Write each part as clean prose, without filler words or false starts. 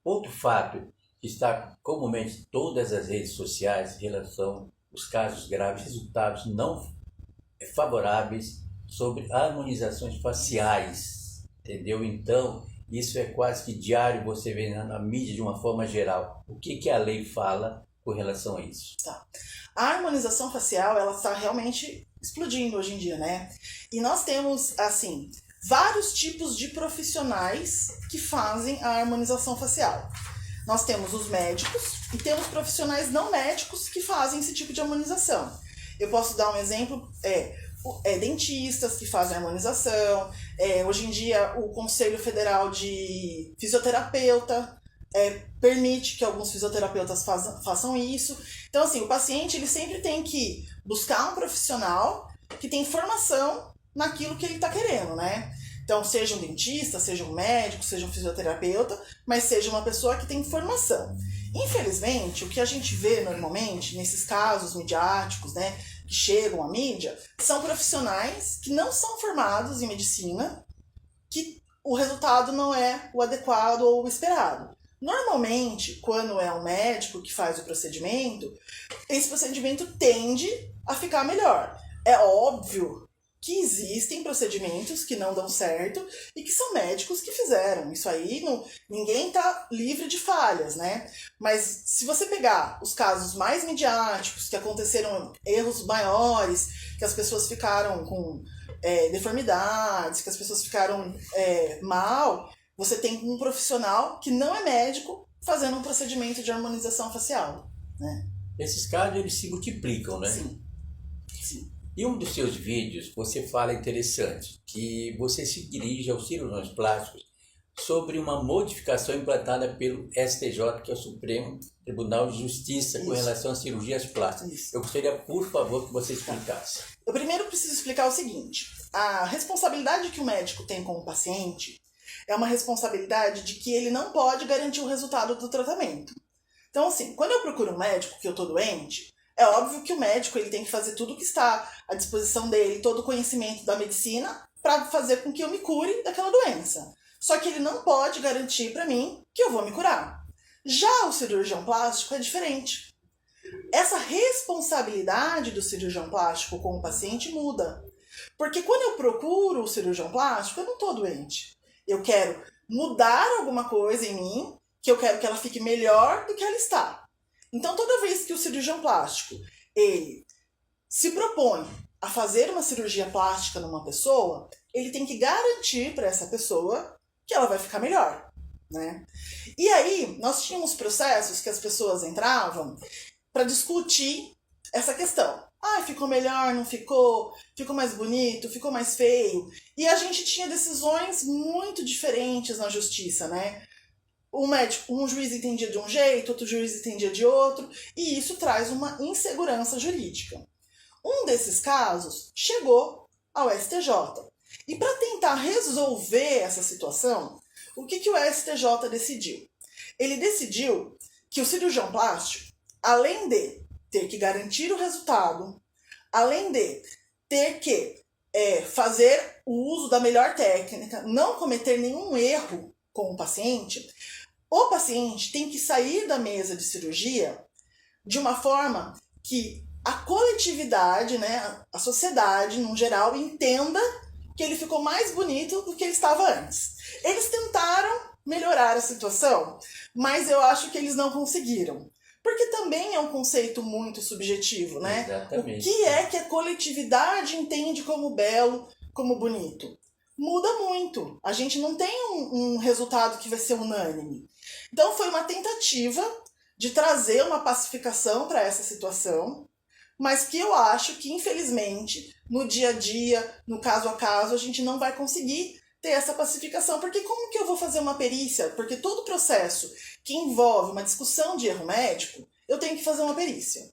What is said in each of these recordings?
Outro fato que está comumente em todas as redes sociais em relação aos casos graves, resultados não favoráveis sobre harmonizações faciais, entendeu? Então, isso é quase que diário, você vê na mídia de uma forma geral. O que a lei fala com relação a isso? Tá. A harmonização facial, ela está realmente explodindo hoje em dia, né? E nós temos, assim, vários tipos de profissionais que fazem a harmonização facial. Nós temos os médicos e temos profissionais não médicos que fazem esse tipo de harmonização. Eu posso dar um exemplo, dentistas que fazem harmonização, hoje em dia o Conselho Federal de Fisioterapeuta permite que alguns fisioterapeutas façam isso. Então, assim, o paciente ele sempre tem que buscar um profissional que tem formação naquilo que ele está querendo, né? Então, seja um dentista, seja um médico, seja um fisioterapeuta, mas seja uma pessoa que tem formação. Infelizmente, o que a gente vê normalmente nesses casos midiáticos, né, que chegam à mídia, são profissionais que não são formados em medicina, que o resultado não é o adequado ou o esperado. Normalmente, quando é um médico que faz o procedimento, esse procedimento tende a ficar melhor. É óbvio que existem procedimentos que não dão certo e que são médicos que fizeram. Isso aí, ninguém está livre de falhas, né? Mas se você pegar os casos mais midiáticos, que aconteceram erros maiores, que as pessoas ficaram com deformidades, que as pessoas ficaram mal, você tem um profissional que não é médico fazendo um procedimento de harmonização facial, né? Esses casos, eles se multiplicam, né? Sim. Sim. Em um dos seus vídeos, você fala interessante, que você se dirige aos cirurgiões plásticos sobre uma modificação implantada pelo STJ, que é o Supremo Tribunal de Justiça, com relação às cirurgias plásticas. Isso. Eu gostaria, por favor, que você explicasse. Eu primeiro preciso explicar o seguinte: a responsabilidade que o médico tem com o paciente é uma responsabilidade de que ele não pode garantir o resultado do tratamento. Então, assim, quando eu procuro um médico que eu tô doente, é óbvio que o médico ele tem que fazer tudo que está à disposição dele, todo o conhecimento da medicina, para fazer com que eu me cure daquela doença. Só que ele não pode garantir para mim que eu vou me curar. Já o cirurgião plástico é diferente. Essa responsabilidade do cirurgião plástico com o paciente muda. Porque quando eu procuro o cirurgião plástico, eu não estou doente. Eu quero mudar alguma coisa em mim, que eu quero que ela fique melhor do que ela está. Então, toda vez que o cirurgião plástico ele se propõe a fazer uma cirurgia plástica numa pessoa, ele tem que garantir para essa pessoa que ela vai ficar melhor, né? E aí, nós tínhamos processos que as pessoas entravam para discutir essa questão. Ficou melhor, não ficou? Ficou mais bonito? Ficou mais feio? E a gente tinha decisões muito diferentes na justiça, né? Um juiz entendia de um jeito, outro juiz entendia de outro, e isso traz uma insegurança jurídica. Um desses casos chegou ao STJ. E para tentar resolver essa situação, o que o STJ decidiu? Ele decidiu que o cirurgião plástico, além de ter que garantir o resultado, além de ter que fazer o uso da melhor técnica, não cometer nenhum erro com o paciente tem que sair da mesa de cirurgia de uma forma que a coletividade, né, a sociedade, no geral, entenda que ele ficou mais bonito do que ele estava antes. Eles tentaram melhorar a situação, mas eu acho que eles não conseguiram. Porque também é um conceito muito subjetivo, né? Exatamente. O que é que a coletividade entende como belo, como bonito? Muda muito. A gente não tem um resultado que vai ser unânime. Então foi uma tentativa de trazer uma pacificação para essa situação, mas que eu acho que, infelizmente, no dia a dia, no caso a caso, a gente não vai conseguir ter essa pacificação. Porque como que eu vou fazer uma perícia? Porque todo processo que envolve uma discussão de erro médico, eu tenho que fazer uma perícia.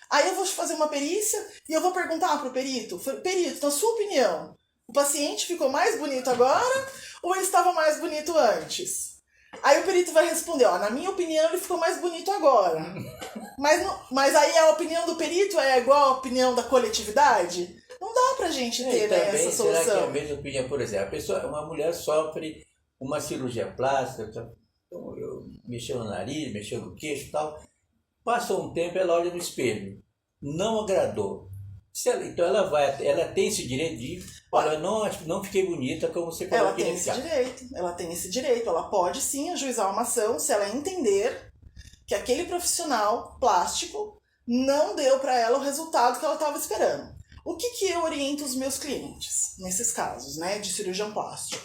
Aí eu vou fazer uma perícia e eu vou perguntar para o perito, na sua opinião, o paciente ficou mais bonito agora ou ele estava mais bonito antes? Aí o perito vai responder, na minha opinião ele ficou mais bonito agora. Mas aí a opinião do perito é igual à opinião da coletividade? Não dá pra gente ter essa solução. Será que é a mesma opinião? Por exemplo, uma mulher sofre uma cirurgia plástica, mexeu no nariz, mexeu no queixo e tal. Passou um tempo, ela olha no espelho. Não agradou. Então ela tem esse direito de, olha, não fiquei bonita como você falou. Ela tem esse direito, ela pode sim ajuizar uma ação se ela entender que aquele profissional plástico não deu para ela o resultado que ela estava esperando. O que eu oriento os meus clientes nesses casos, né, de cirurgião plástico?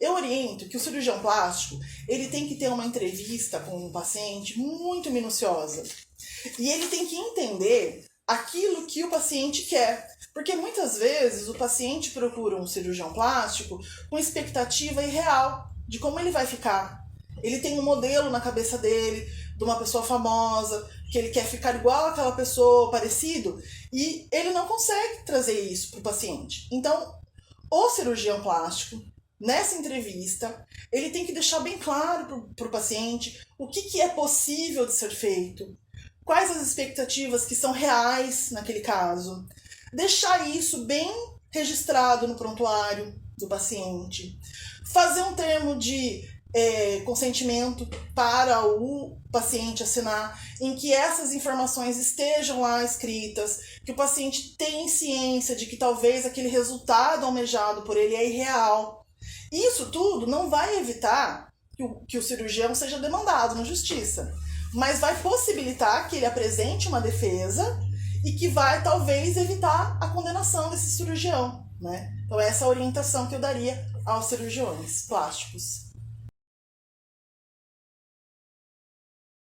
Eu oriento que o cirurgião plástico, ele tem que ter uma entrevista com o paciente muito minuciosa. E ele tem que entender aquilo que o paciente quer. Porque muitas vezes o paciente procura um cirurgião plástico com expectativa irreal de como ele vai ficar. Ele tem um modelo na cabeça dele, de uma pessoa famosa, que ele quer ficar igual àquela pessoa, parecido, e ele não consegue trazer isso para o paciente. Então, o cirurgião plástico, nessa entrevista, ele tem que deixar bem claro para o paciente o que é possível de ser feito, quais as expectativas que são reais naquele caso. Deixar isso bem registrado no prontuário do paciente. Fazer um termo de consentimento para o paciente assinar, em que essas informações estejam lá escritas, que o paciente tem ciência de que talvez aquele resultado almejado por ele é irreal. Isso tudo não vai evitar que o cirurgião seja demandado na justiça, mas vai possibilitar que ele apresente uma defesa e que vai talvez evitar a condenação desse cirurgião, né? Então essa é a orientação que eu daria aos cirurgiões plásticos.